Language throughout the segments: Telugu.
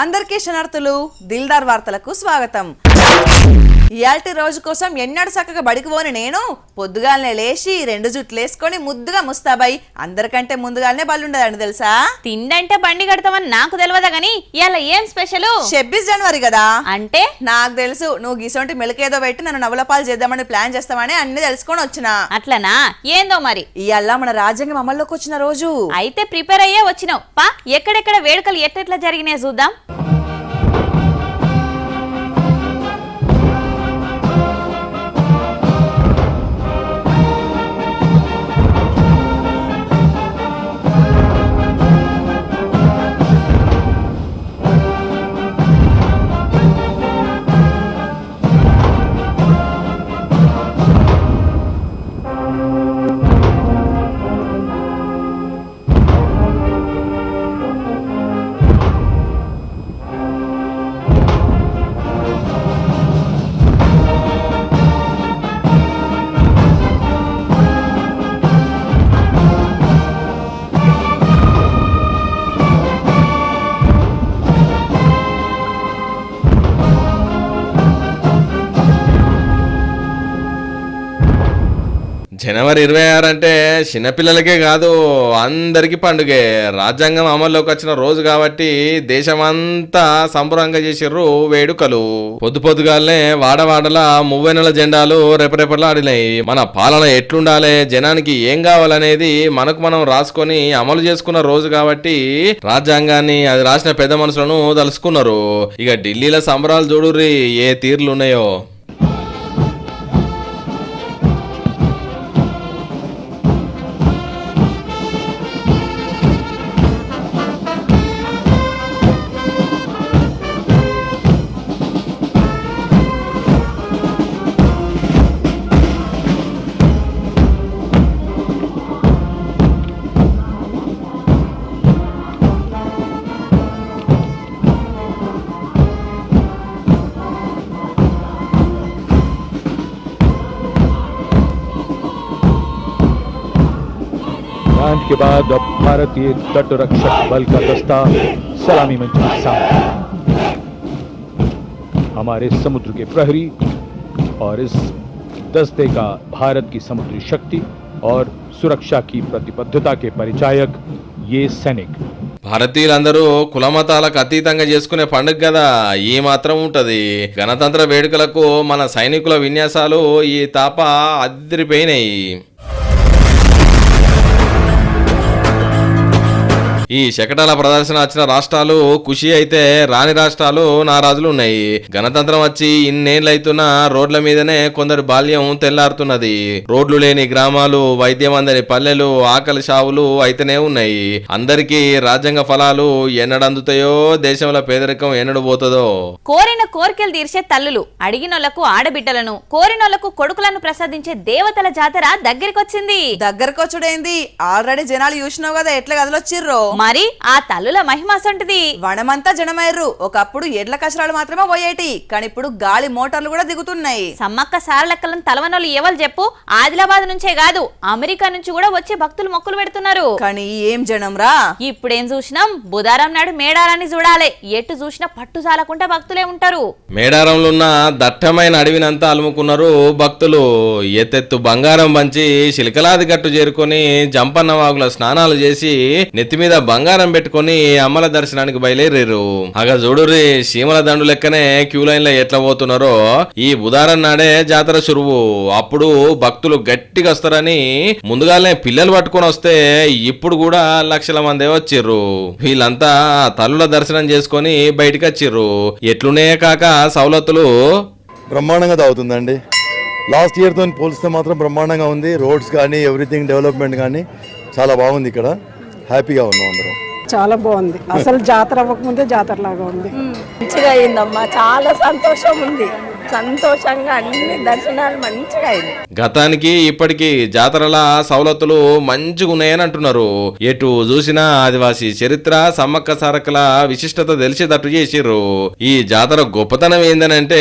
అందరికీ శనార్థులు దిల్దార్ వార్తలకు స్వాగతం. ఇయాల్టి రోజు కోసం ఎన్నడూ చక్కగా బడికి పోని నేను పొద్దుగాలనే లేచి 2 జుట్లు వేసుకొని ముద్దుగా ముస్తాబాయి అందరికంటే ముందుగానే బల్లుండదండి తెలుసా. తిండంటే బండి కడతామని నాకు తెలియదా గానీ ఇవాళ ఏం స్పెషల్? 26 జనవరి కదా అంటే నాకు తెలుసు నువ్వు గిసొంటి మెలకేదో పెట్టి నన్ను నవలపాలు చేద్దామని ప్లాన్ చేస్తామని అన్ని తెలుసుకొని వచ్చిన. అట్లనా? ఏందో మరి ఇవాళ మన రాజ్యాంగం అమల్లోకి వచ్చిన రోజు. అయితే ప్రిపేర్ అయ్యే వచ్చినావు పా. ఎక్కడెక్కడ వేడుకలు ఎట్లెట్లా జరిగినాయి చూద్దాం. జనవరి 26 అంటే చిన్నపిల్లలకే కాదు అందరికీ పండుగే. రాజ్యాంగం అమల్లోకి వచ్చిన రోజు కాబట్టి దేశమంతా సంబరంగా చేసిర్రు వేడుకలు. పొద్దుగాలనే వాడవాడల 30 జెండాలు రెపరెపలాడినాయి. మన పాలన ఎట్లుండాలి, జనానికి ఏం కావాలనేది మనకు మనం రాసుకొని అమలు చేసుకున్న రోజు కాబట్టి రాజ్యాంగాన్ని అది రాసిన పెద్ద మనుషులను తలుసుకున్నారు. ఇక ఢిల్లీలో సంబరాలు చూడుర్రి ఏ తీర్లు ఉన్నాయో. के बाद अब भारतीय तट रक्षक बल का दस्ता सलामी मंच के सामने हमारे समुद्र के प्रहरी और इस दस्ते का भारत की समुद्री शक्ति और सुरक्षा की प्रतिबद्धता के परिचायक ये सैनिक. భారతీయులందరూ కులమతాలకు అతీతంగా చేసుకునే పండుగ కదా ఈ మాత్రం ఉంటది. గణతంత్ర వేడుకలకు మన సైనికుల విన్యాసాలు ఈ తాప అదిరిపోయినాయి. ఈ శకటాల ప్రదర్శన వచ్చిన రాష్ట్రాలు ఖుషి అయితే రాని రాష్ట్రాలు నారాజులు ఉన్నాయి. గణతంత్రం వచ్చి ఇన్నేళ్లైతున్నా రోడ్ల మీదనే కొందరు బాల్యం తెల్లారుతున్నది. రోడ్లు లేని గ్రామాలు, వైద్యం అందని పల్లెలు, ఆకలి షావులు అయితేనే ఉన్నాయి. అందరికీ రాజ్యాంగ ఫలాలు ఎన్నడందుతాయో, దేశంలో పేదరికం ఎన్నడు పోతుందో. కోరిన కోరికలు తీర్చే తల్లులు, అడిగినోళ్లకు ఆడబిడ్డలను, కోరినోళ్లకు కొడుకులను ప్రసాదించే దేవతల జాతర దగ్గరికొచ్చింది. దగ్గరకొచ్చుడైంది ఆల్రెడీ జనాలు చూసినావు కదా ఎట్లా కదలొచ్చిర్రో. మరి ఆ తల్లుల మహిమ అసంటిది. వనమంతా జనమైర్రు. ఒకప్పుడు ఎడ్ల కచరాలు మాత్రమే పోయేటి, కానీ ఇప్పుడు గాలి మోటార్లు కూడా దిగుతున్నాయి. సమ్మక్క సారలక్కలను తలవనోళ్ళు ఎవరు చెప్పు? ఆదిలాబాద్ నుంచే కాదు అమెరికా నుంచి కూడా వచ్చి భక్తులు మొక్కులు పెడుతున్నారు. కానీ ఏం జనం రా. ఇప్పుడేం చూసినాం, బుధారం నాడు మేడారాన్ని చూడాలి. ఎటు చూసినా పట్టు చాలకుండా భక్తులే ఉంటారు. మేడారంలో ఉన్న దట్టమైన అడవినంతా అలుముకున్నారు భక్తులు. ఎత్తెత్తు బంగారం పంచి శిల్కలాది గట్టు చేరుకొని జంపన్న వాగుల స్నానాలు చేసి నెత్తిమీద బంగారం పెట్టుకుని అమ్మల దర్శనానికి బయలుదేరారు. అగా చూడుర్రి సీమల దండు లెక్కనే క్యూ లైన్ లో ఎట్లా పోతున్నారో. ఈ బుధారం నాడే జాతర చురువు. అప్పుడు భక్తులు గట్టిగా వస్తారని ముందుగానే పిల్లలు పట్టుకొని వస్తే ఇప్పుడు కూడా లక్షల మందే వచ్చిర్రు. వీళ్ళంతా తల్లుల దర్శనం చేసుకొని బయటికి వచ్చిర్రు. ఎట్లునే కాక సౌలతులు బ్రహ్మాండంగా తాగుతుందండి. లాస్ట్ ఇయర్ తో పోలిస్తే మాత్రం బ్రహ్మాండంగా ఉంది. రోడ్స్ కానీ ఎవ్రీథింగ్ డెవలప్మెంట్ కానీ చాలా బాగుంది. ఇక్కడ హ్యాపీగా ఉన్నాం అందరం. చాలా బాగుంది. అసలు జాతర అవ్వకముందే జాతర లాగా ఉంది. మంచిగా అయిందమ్మా, చాలా సంతోషం ఉంది. సంతోషంగా అన్ని దర్శనాలు మంచిగా అయింది. గతానికి ఇప్పటికి జాతరల సవలతులు మంచిగా ఉన్నాయని అంటున్నారు. ఎటు చూసినా ఆదివాసీ చరిత్ర, సమ్మక్క సారక్కల విశిష్టత తెలిసేటట్టు చేసిర్రు. ఈ జాతర గొప్పతనం ఏందనంటే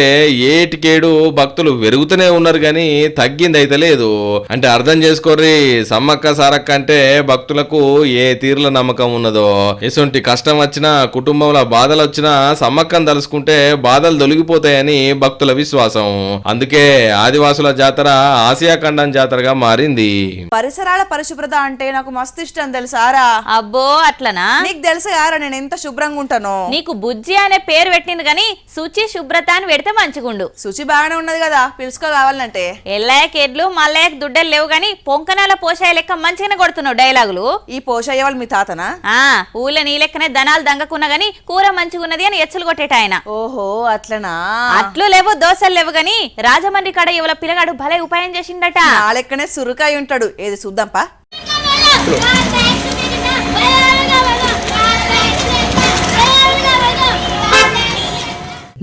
ఏటికేడు భక్తులు పెరుగుతూనే ఉన్నారు గాని తగ్గింది అయితే లేదు. అంటే అర్థం చేసుకోర్రి, సమ్మక్క సారక్క అంటే భక్తులకు ఏ తీరుల నమ్మకం ఉన్నదో. ఎటువంటి కష్టం వచ్చినా, కుటుంబంలో బాధలు వచ్చినా సమ్మక్కను తలుసుకుంటే బాధలు తొలగిపోతాయని భక్తుల విశ్వాసం. అందుకే ఆదివాసుల జాతర ఆసియా ఖండం జాతరగా మారింది. పరిసరాల పరిశుభ్రత అంటే నాకు మస్తు ఇష్టం తెలుసారా. అబ్బో అట్లనా? నీకు తెలుసు యారా నేను ఎంత శుభ్రంగా ఉంటానో. నీకు బుజ్జి అనే పేరు పెట్టింది గాని శుచి శుభ్రత అని పెడితే మంచిగుండు. శుచి బాగానే ఉన్నది కదా, పిలుచుకో కావాలంటే. ఎల్లయ్యకి ఎడ్లు మల్లయ్యకి దుడ్డలు లేవు గాని పొంకనాల పోషాయ లెక్క మంచిగానే కొడుతున్నావు డైలాగులు. ఈ పోషయ్య వాళ్ళు మీ తాతనా? ఆ ఊళ్ళో నీ లెక్కనే ధనాలు దంగకున్నా గాని కూర మంచిగున్నది అని ఎచ్చులు కొట్టేట ఆయన. ఓహో అట్లనా. అట్లు లేవు దోశలు లేవు గాని రాజమండ్రి కాడ ఇవాళ పిల్లగాడు భలే ఉపాయం చేసిండట. నా లెక్కనే సురుకాయ ఉంటాడు. ఏది చూద్దాంపా.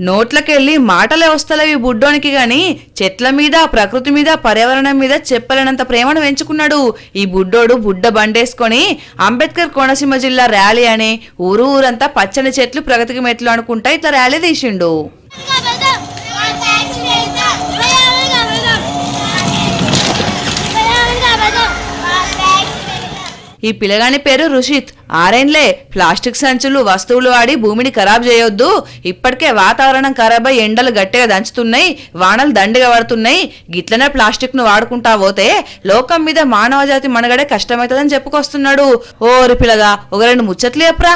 నోట్లకెళ్ళి మాటలే వస్తలేవి బుడ్డోనికి గాని చెట్ల మీద, ప్రకృతి మీద, పర్యావరణం మీద చెప్పలేనంత ప్రేమను పెంచుకున్నాడు. ఈ బుడ్డోడు బుడ్డ బండేసుకొని అంబేద్కర్ కోనసీమ జిల్లా ర్యాలీ అని ఊరంతా పచ్చని చెట్లు ప్రగతికి మెట్లు అనుకుంటా ఇట్లా ర్యాలీ తీసిండు. ఈ పిల్లగాని పేరు రుషిత్. 6 ఏళ్లే. ప్లాస్టిక్ సంచులు, వస్తువులు వాడి భూమిని ఖరాబ్ చేయొద్దు, ఇప్పటికే వాతావరణం ఖరాబ్ అయి ఎండలు గట్టిగా దంచుతున్నాయి, వానలు దండిగా పడుతున్నాయి, గిట్లనే ప్లాస్టిక్ ను వాడుకుంటా పోతే లోకం మీద మానవ జాతి మనుగడే కష్టమవుతుందని చెప్పుకొస్తున్నాడు. ఓరి పిల్లగా ఒక 2 ముచ్చట్లు చెప్పరా.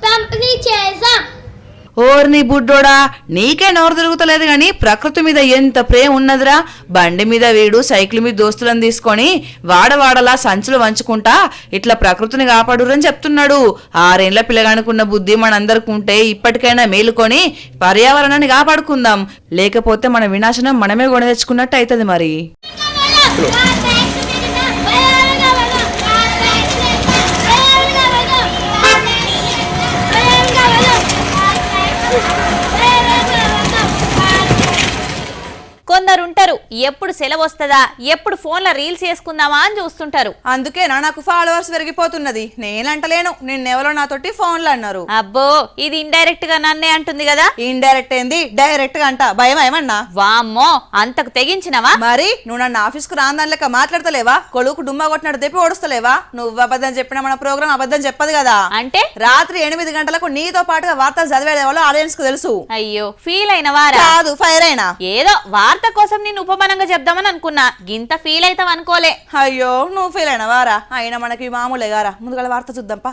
పంపిణీ చేసాం. ఓర్ని బుడ్డోడా, నీకే నోరు తిరుగుతలేదు గాని ప్రకృతి మీద ఎంత ప్రేమ ఉన్నదిరా. బండి మీద వీడు సైకిల్ మీద దోస్తులను తీసుకొని వాడవాడలా సంచులు వంచుకుంటా ఇట్లా ప్రకృతిని కాపాడురని చెప్తున్నాడు. 6 ఏళ్ల పిల్లగానుకున్న బుద్ధి మనందరికి ఉంటే ఇప్పటికైనా మేలుకొని పర్యావరణాన్ని కాపాడుకుందాం, లేకపోతే మన వినాశనం మనమే కొని తెచ్చుకున్నట్టు అవుతుంది మరి. కొందరుంటారు ఎప్పుడు సెలవు వస్తుందా, ఎప్పుడు ఫోన్లో రీల్స్ చేసుకుందామా అని చూస్తుంటారు. అందుకేనా నాకు ఫాలోవర్స్ పెరిగిపోతున్నది. నేనంటలేను, నిన్నెవరో నాతోటి ఫోన్లు అన్నారు. అబ్బో ఇది ఇండైరెక్ట్ గా నన్నే అంటుంది కదా. ఇండైరెక్ట్ ఏంది, డైరెక్ట్ గా అంట. భయం ఏమన్నా? వామ్మో అంతకు తెగించినవా? మరి నువ్వు నన్ను ఆఫీస్ కు రాని లెక్క మాట్లాడతలేవా? కొడుకు డుమ్మా కొట్టినట్టు తెప్పి ఓడుస్తలేవా? నువ్వు అబద్ధం చెప్పినా మన ప్రోగ్రామ్ అబద్ధం చెప్పదు కదా. అంటే రాత్రి 8 గంటలకు నీతో పాటుగా వార్తలు చదివేదే వాళ్ళు ఆడియన్స్ కు తెలుసు. అయ్యో ఫీల్ అయినవారా? కాదు, ఫైర్ అయినా. ఏదో వార్త కోసం నేను ఉపమానంగా చెప్దామని అనుకున్నా, గింత ఫీల్ అవుతావు అనుకోలే. అయ్యో నువ్వు ఫీల్ అయినా వారా? అయినా మనకి మామూలే గారా. ముందుగా వార్త చూద్దాంపా.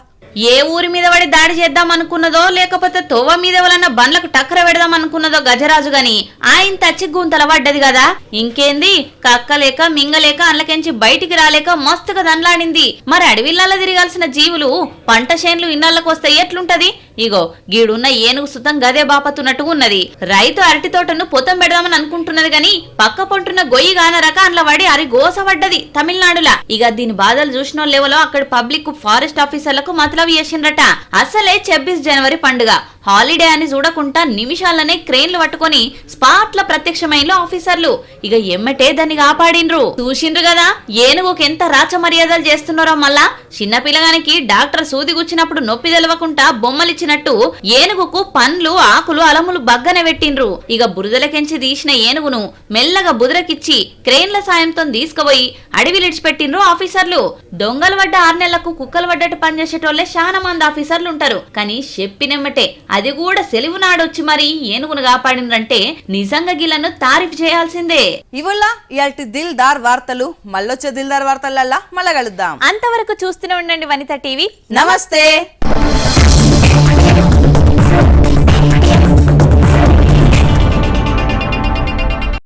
ఏ ఊరి మీద పడి దాడి చేద్దాం అనుకున్నదో, లేకపోతే తోవ మీద ఎవరన్నా బండ్లకు టక్కర పెడదాం అనుకున్నదో గజరాజు గాని ఆయన తచ్చి గుంతల పడ్డది కదా. ఇంకేంది, కక్కలేక మింగలేక అల్లకెంచి బయటికి రాలేక మస్తుగా దండ్లాడింది. మరి అడవిళ్ళల్లో తిరగాల్సిన జీవులు పంట చేన్లు ఇన్నాళ్ళకు వస్తే ఎట్లుంటది? ఇగో గీడున్న ఏనుగు సుతం గదే బాపతున్నట్టు ఉన్నది. రైతు అరటి తోటను పొతం పెడదామని అనుకుంటున్నది గాని పక్క పొంటున్న గొయ్యి గానరక అండ్ల పడి అరి గోసపడ్డది తమిళనాడులా. ఇక దీని బాధలు చూసిన లెవెలో అక్కడి పబ్లిక్ ఫారెస్ట్ ఆఫీసర్లకు మతలబు చేసిండ్రట. అసలే 26 జనవరి పండుగ హాలిడే అని చూడకుండా నిమిషాలనే క్రేన్లు పట్టుకొని స్పాట్ల ప్రత్యక్షమైన ఆఫీసర్లు ఇక ఎమ్మటే దాన్ని కాపాడిండ్రు. చూసిండ్రు కదా ఏనుగుకి ఎంత రాచ మర్యాదలు చేస్తున్నారో. మళ్ళా చిన్న పిల్లగానికి డాక్టర్ సూది గుచ్చినప్పుడు నొప్పి తెలవకుండా బొమ్మలిచ్చినట్టు ఏనుగుకు పండ్లు, ఆకులు, అలములు బగ్గన పెట్టిండ్రు. ఇక బురదలకెంచి తీసిన ఏనుగును మెల్లగా బుదరకిచ్చి క్రేన్ల సాయంతో తీసుకుపోయి అడవిలిడిచిపెట్టిండ్రు ఆఫీసర్లు. దొంగలు పడ్డ 6 నెలలకు కుక్కలు పడ్డట్టు పనిచేసేటోళ్లే చాలా మంది ఆఫీసర్లు ఉంటారు. కానీ చెప్పినమ్మటే అది కూడా సెలవు నాడొచ్చి మరి ఏనుగును కాపాడిందంటే నిజంగా గిలను తారీఫ్ చేయాల్సిందే. ఇవల్ల ఇయాల్టి దిల్దార్ వార్తలు. మళ్ళొచ్చే దిల్దార్ వార్తలల్లా మళ్ళా కలుద్దాం. అంతవరకు చూస్తూనే ఉండండి వనిత టీవీ. నమస్తే.